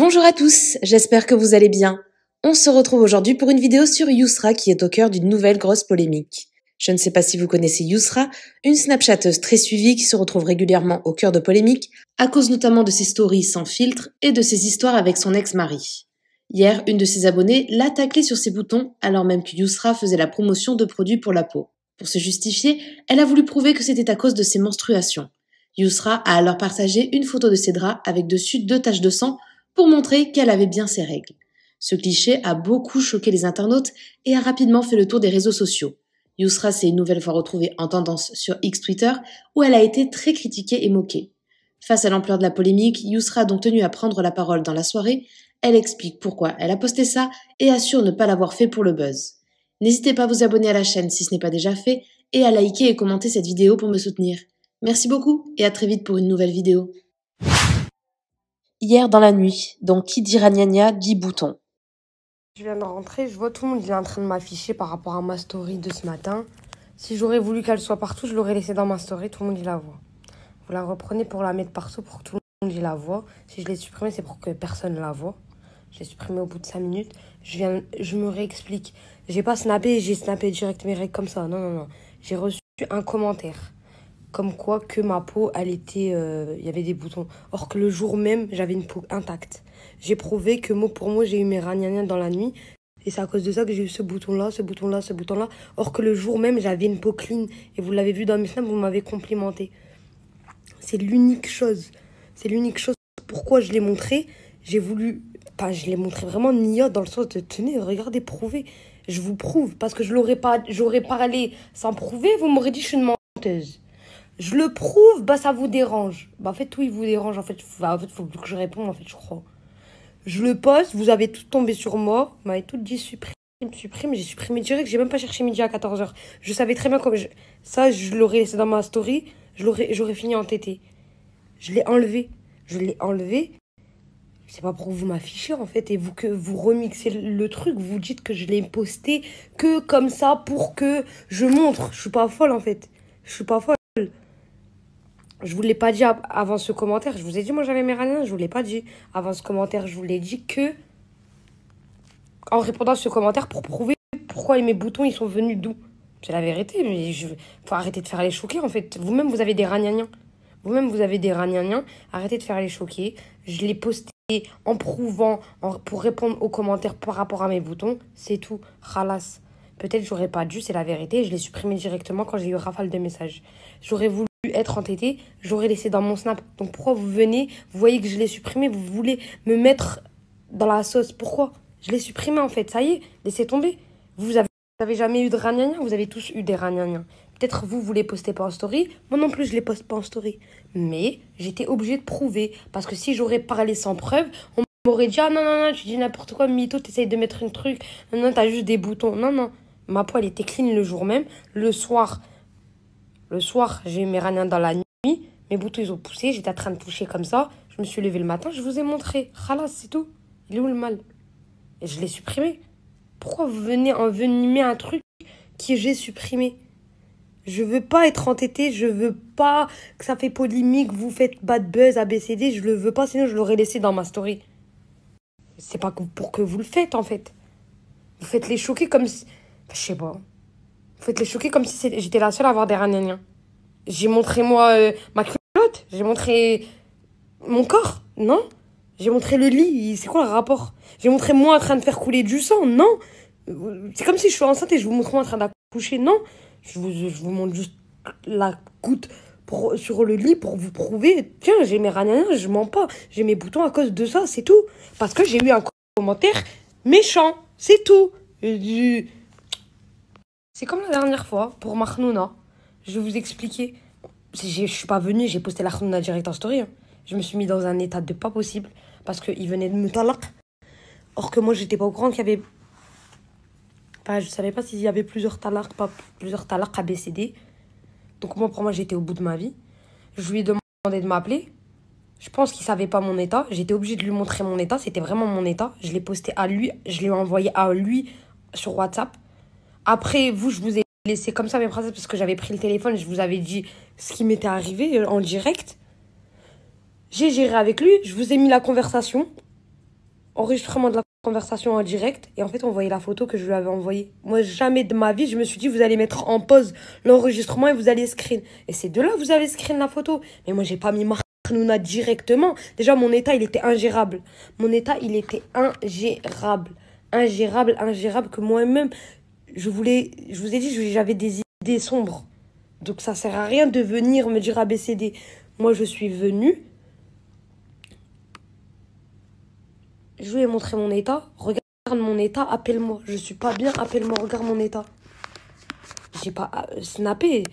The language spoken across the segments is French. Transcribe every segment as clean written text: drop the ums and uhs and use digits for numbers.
Bonjour à tous, j'espère que vous allez bien. On se retrouve aujourd'hui pour une vidéo sur Yousra qui est au cœur d'une nouvelle grosse polémique. Je ne sais pas si vous connaissez Yousra, une snapchatteuse très suivie qui se retrouve régulièrement au cœur de polémiques, à cause notamment de ses stories sans filtre et de ses histoires avec son ex-mari. Hier, une de ses abonnées l'a taclée sur ses boutons alors même que Yousra faisait la promotion de produits pour la peau. Pour se justifier, elle a voulu prouver que c'était à cause de ses menstruations. Yousra a alors partagé une photo de ses draps avec dessus 2 taches de sang pour montrer qu'elle avait bien ses règles. Ce cliché a beaucoup choqué les internautes et a rapidement fait le tour des réseaux sociaux. Yousra s'est une nouvelle fois retrouvée en tendance sur X Twitter où elle a été très critiquée et moquée. Face à l'ampleur de la polémique, Yousra a donc tenu à prendre la parole dans la soirée. Elle explique pourquoi elle a posté ça et assure ne pas l'avoir fait pour le buzz. N'hésitez pas à vous abonner à la chaîne si ce n'est pas déjà fait et à liker et commenter cette vidéo pour me soutenir. Merci beaucoup et à très vite pour une nouvelle vidéo. Hier dans la nuit, donc qui dit ragnagna dit bouton. Je viens de rentrer, je vois tout le monde il est en train de m'afficher par rapport à ma story de ce matin. Si j'aurais voulu qu'elle soit partout, je l'aurais laissée dans ma story, tout le monde y la voit. Vous la reprenez pour la mettre partout pour que tout le monde y la voit. Si je l'ai supprimée, c'est pour que personne ne la voit. Je l'ai supprimée au bout de 5 minutes. Je me réexplique. J'ai pas snappé, j'ai snappé direct mes règles comme ça. Non. J'ai reçu un commentaire. Comme quoi que ma peau, elle était, y avait des boutons. Or que le jour même, j'avais une peau intacte. J'ai prouvé que mot pour mot, j'ai eu mes ragnagnas dans la nuit. Et c'est à cause de ça que j'ai eu ce bouton-là, ce bouton-là, ce bouton-là. Or que le jour même, j'avais une peau clean. Et vous l'avez vu dans mes snaps, vous m'avez complimenté. C'est l'unique chose. C'est l'unique chose. Pourquoi je l'ai montré? J'ai voulu... Pas, je l'ai montré vraiment nia dans le sens de tenez, regardez, prouvez. Je vous prouve. Parce que j'aurais parlé sans prouver, vous m'aurez dit je suis une menteuse. Je le prouve, bah ça vous dérange. Bah en fait, tout il vous dérange. En fait, faut plus que je réponde, en fait, je crois. Je le poste, vous avez tout tombé sur moi. Vous m'avez tout dit supprime. J'ai supprimé direct. J'ai même pas cherché midi à 14 h. Je savais très bien comme ça, je l'aurais laissé dans ma story. J'aurais fini en tété. Je l'ai enlevé. C'est pas pour vous m'afficher en fait. Et que vous remixez le truc, vous dites que je l'ai posté que comme ça pour que je montre. Je suis pas folle en fait. Je suis pas folle. Je vous l'ai pas dit avant ce commentaire. Je vous ai dit, moi, j'avais mes ragnagnas. Je vous l'ai pas dit. Avant ce commentaire, je vous l'ai dit que... En répondant à ce commentaire, pour prouver pourquoi mes boutons, ils sont venus d'où. C'est la vérité, mais faut arrêter de faire les choquer, en fait. Vous-même, vous avez des ragnagnas. Arrêtez de faire les choquer. Je l'ai posté en prouvant, pour répondre aux commentaires par rapport à mes boutons. C'est tout. Khalas. Peut-être j'aurais pas dû, c'est la vérité. Je l'ai supprimé directement quand j'ai eu rafale de messages. J'aurais voulu être entêté, j'aurais laissé dans mon snap. Donc pourquoi vous venez, vous voyez que je l'ai supprimé, vous voulez me mettre dans la sauce? Pourquoi? Je l'ai supprimé en fait, ça y est, laissez tomber. Vous avez jamais eu de ragnagnas? Vous avez tous eu des ragnagnas. Peut-être vous les postez pas en story, moi non plus je les poste pas en story. Mais j'étais obligée de prouver, parce que si j'aurais parlé sans preuve, on m'aurait dit ah non, tu dis n'importe quoi, mytho, t'essayes de mettre un truc, non, t'as juste des boutons. Non, ma peau elle était clean le jour même, le soir, j'ai eu mes ragnagnas dans la nuit. Mes boutons, ils ont poussé. J'étais en train de toucher comme ça. Je me suis levée le matin. Je vous ai montré. Khalas, c'est tout. Il est où le mal? Et je l'ai supprimé. Pourquoi vous venez envenimer un truc que j'ai supprimé? Je veux pas être entêtée. Je veux pas que ça fait polémique. Vous faites bad buzz, ABCD. Je le veux pas. Sinon, je l'aurais laissé dans ma story. C'est pas pour que vous le faites, en fait. Vous faites les choquer comme si... Je sais pas. Vous faites les choquer comme si j'étais la seule à avoir des ragnagnas. J'ai montré, moi, ma culotte. J'ai montré mon corps. Non. J'ai montré le lit. C'est quoi le rapport? J'ai montré moi en train de faire couler du sang. Non. C'est comme si je suis enceinte et je vous montre moi en train d'accoucher. Non. Je vous montre juste la goutte sur le lit pour vous prouver. Tiens, j'ai mes ragnagnas, je mens pas. J'ai mes boutons à cause de ça, c'est tout. Parce que j'ai eu un commentaire méchant. C'est tout. C'est comme la dernière fois, pour ma khnouna. Je vais vous expliquer. Je suis pas venue, j'ai posté la khnouna direct en story. Hein. Je me suis mis dans un état de pas possible. Parce qu'il venait de me talak. Or que moi, j'étais pas au courant qu'il y avait... Enfin, je savais pas s'il y avait plusieurs talaks ABCD. Donc moi, pour moi, j'étais au bout de ma vie. Je lui ai demandé de m'appeler. Je pense qu'il savait pas mon état. J'étais obligée de lui montrer mon état. C'était vraiment mon état. Je l'ai posté à lui. Je l'ai envoyé à lui sur WhatsApp. Après, je vous ai laissé comme ça mes phrases parce que j'avais pris le téléphone. Je vous avais dit ce qui m'était arrivé en direct. J'ai géré avec lui. Je vous ai mis la conversation. enregistrement de la conversation en direct. Et en fait, on voyait la photo que je lui avais envoyée. Moi, jamais de ma vie, je me suis dit, vous allez mettre en pause l'enregistrement et vous allez screen. Et c'est de là que vous avez screen la photo. Mais moi, j'ai pas mis Marnouna directement. Déjà, mon état, il était ingérable. Mon état, il était ingérable. Ingérable que moi-même, je vous ai dit, j'avais des idées sombres. Donc, ça sert à rien de venir me dire ABCD. Moi, je suis venue. Je lui ai montré mon état. Regarde mon état, appelle-moi. Je suis pas bien, appelle-moi, regarde mon état. J'ai pas snappé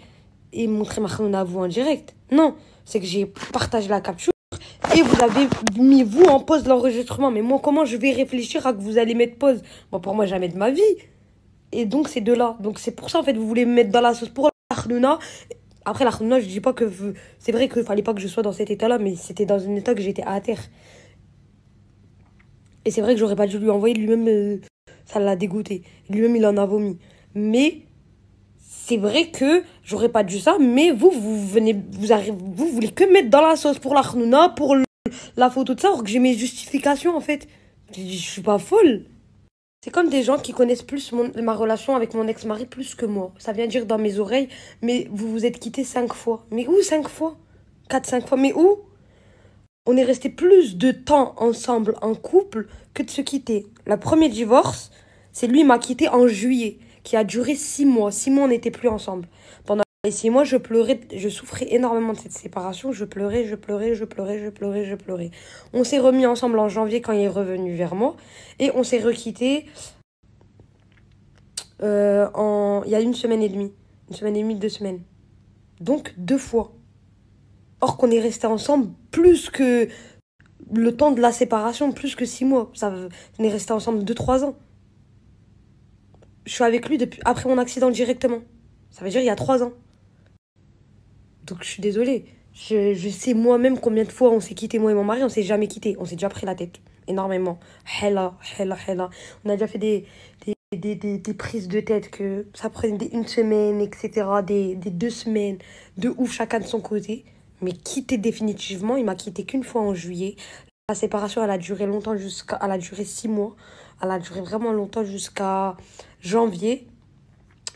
et montré Marnouna à vous en direct. Non, c'est que j'ai partagé la capture et vous avez mis vous en pause l'enregistrement. Mais moi, comment je vais réfléchir à que vous allez mettre pause? Bon, pour moi, jamais de ma vie. Et donc, c'est de là. Donc, c'est pour ça, en fait, vous voulez me mettre dans la sauce pour Marnouna. Après, la Marnouna, je dis pas que... C'est vrai qu'il fallait pas que je sois dans cet état-là, mais c'était dans un état que j'étais à terre. Et c'est vrai que j'aurais pas dû lui envoyer, lui-même, ça l'a dégoûté. Lui-même, il en a vomi. Mais c'est vrai que j'aurais pas dû ça, mais vous voulez que mettre dans la sauce pour la Khnouna, pour la photo de ça, alors que j'ai mes justifications, en fait. Je suis pas folle. C'est comme des gens qui connaissent plus ma relation avec mon ex-mari plus que moi. Ça vient dire dans mes oreilles, mais vous vous êtes quittés 5 fois. Mais où 5 fois? 4-5 fois, mais où? On est resté plus de temps ensemble en couple que de se quitter. Le premier divorce, c'est lui qui m'a quitté en juillet, qui a duré 6 mois. 6 mois, on n'était plus ensemble. Pendant les 6 mois, je pleurais, je souffrais énormément de cette séparation. Je pleurais. On s'est remis ensemble en janvier quand il est revenu vers moi. Et on s'est requitté il y a 1 semaine et demie. 1 semaine et demie, 2 semaines. Donc 2 fois. Or qu'on est resté ensemble plus que le temps de la séparation, plus que 6 mois. On est resté ensemble 2-3 ans. Je suis avec lui après mon accident directement. Ça veut dire il y a 3 ans. Donc je suis désolée. Je sais moi-même combien de fois on s'est quitté, moi et mon mari. On s'est jamais quitté. On s'est déjà pris la tête. Énormément. Hella. On a déjà fait des prises de tête que ça prenait 1 semaine, etc. Des 2 semaines. De ouf, chacun de son côté. Mais quitté définitivement, il m'a quitté qu'une fois en juillet. La séparation, elle a duré longtemps elle a duré 6 mois. Elle a duré vraiment longtemps jusqu'à janvier.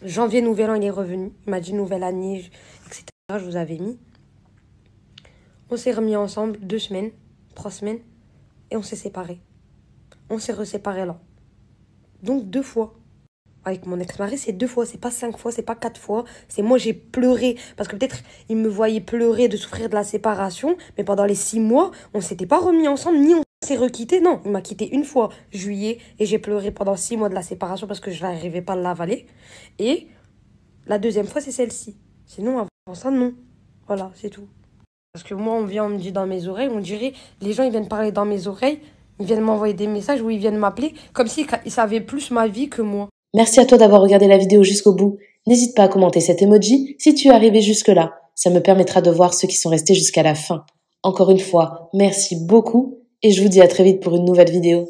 Janvier, nouvel an, il est revenu. Il m'a dit nouvelle année, etc. Je vous avais mis. On s'est remis ensemble 2 semaines, 3 semaines. Et on s'est séparés. On s'est reséparés là. Donc 2 fois. Avec mon ex-mari, c'est 2 fois, c'est pas 5 fois, c'est pas 4 fois. C'est moi, j'ai pleuré. Parce que peut-être, il me voyait pleurer de souffrir de la séparation. Mais pendant les 6 mois, on s'était pas remis ensemble, ni on s'est requitté. Non, il m'a quitté 1 fois, juillet. Et j'ai pleuré pendant 6 mois de la séparation parce que je n'arrivais pas à l'avaler. Et la 2e fois, c'est celle-ci. Sinon, avant ça, non. Voilà, c'est tout. Parce que moi, on me dit dans mes oreilles, on dirait, les gens, ils viennent parler dans mes oreilles. Ils viennent m'envoyer des messages ou ils viennent m'appeler. Comme s'ils savaient plus ma vie que moi. Merci à toi d'avoir regardé la vidéo jusqu'au bout. N'hésite pas à commenter cet emoji si tu es arrivé jusque-là. Ça me permettra de voir ceux qui sont restés jusqu'à la fin. Encore une fois, merci beaucoup et je vous dis à très vite pour une nouvelle vidéo.